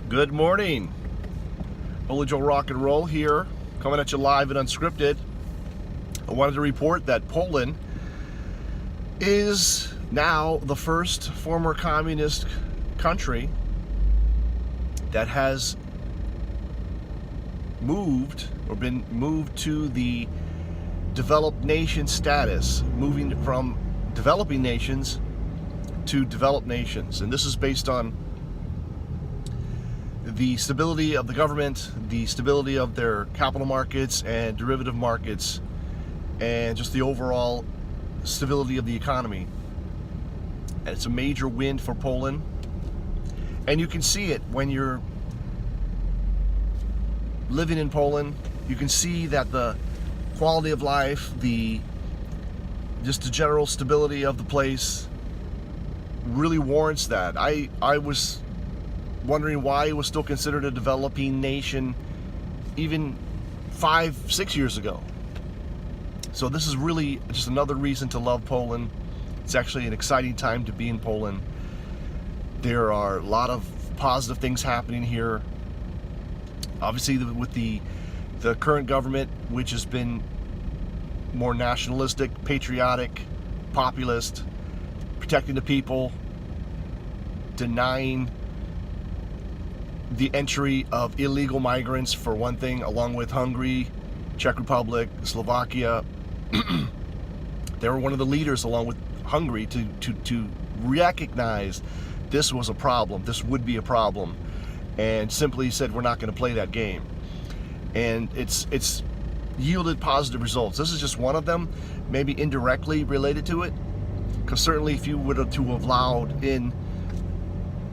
Good morning. Holy Joe Rock and Roll here, coming at you live and unscripted. I wanted to report that Poland is now the first former communist country that has moved or been moved to the developed nation status, moving from developing nations to developed nations. And this is based on the stability of the government, the stability of their capital markets and derivative markets, and just the overall stability of the economy. And it's a major win for Poland. And you can see it when you're living in Poland. You can see that the quality of life, just the general stability of the place really warrants that. I was wondering why it was still considered a developing nation even 5-6 years ago. So this is really just another reason to love Poland. It's actually an exciting time to be in Poland. There are a lot of positive things happening here. Obviously with the current government, which has been more nationalistic, patriotic, populist, protecting the people, denying the entry of illegal migrants, for one thing, along with Hungary, Czech Republic, Slovakia. They were one of the leaders, along with Hungary, to recognize this was a problem, this would be a problem, and simply said, we're not going to play that game. And it's yielded positive results. This is just one of them, maybe indirectly related to it, because certainly if you were to have allowed in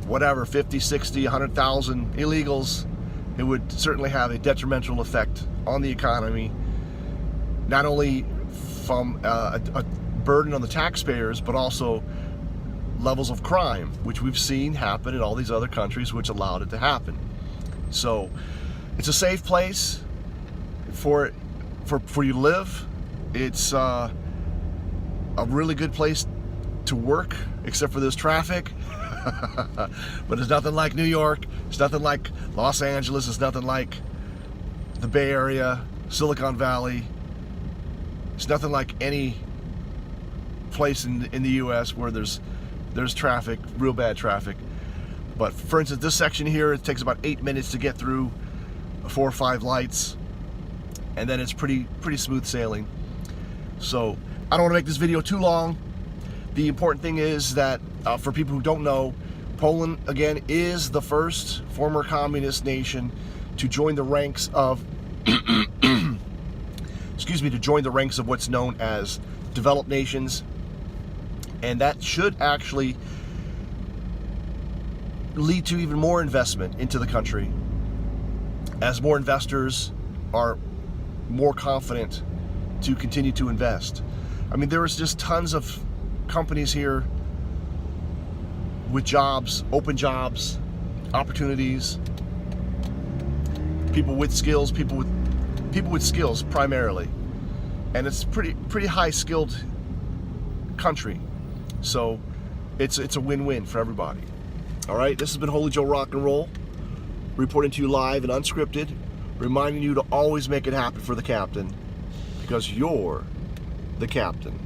whatever, 50, 60, 100,000 illegals, it would certainly have a detrimental effect on the economy, not only from a burden on the taxpayers, but also levels of crime, which we've seen happen in all these other countries which allowed it to happen. So it's a safe place for you to live. It's a really good place to work, except for this traffic. But it's nothing like New York, it's nothing like Los Angeles, it's nothing like the Bay Area, Silicon Valley. It's nothing like any place in the US where there's traffic, real bad traffic. But for instance, this section here, it takes about 8 minutes to get through 4 or 5 lights, and then it's pretty smooth sailing. So I don't want to make this video too long. The important thing is that for people who don't know, Poland again is the first former communist nation to join the ranks of excuse me, to join the ranks of what's known as developed nations. And that should actually lead to even more investment into the country, as more investors are more confident to continue to invest. I mean, there is just tons of companies here with jobs, open jobs, opportunities, people with skills, people with skills primarily, and it's pretty high skilled country. So it's a win-win for everybody. All right, this has been Holy Joe Rock and Roll, reporting to you live and unscripted, reminding you to always make it happen for the captain, because you're the captain.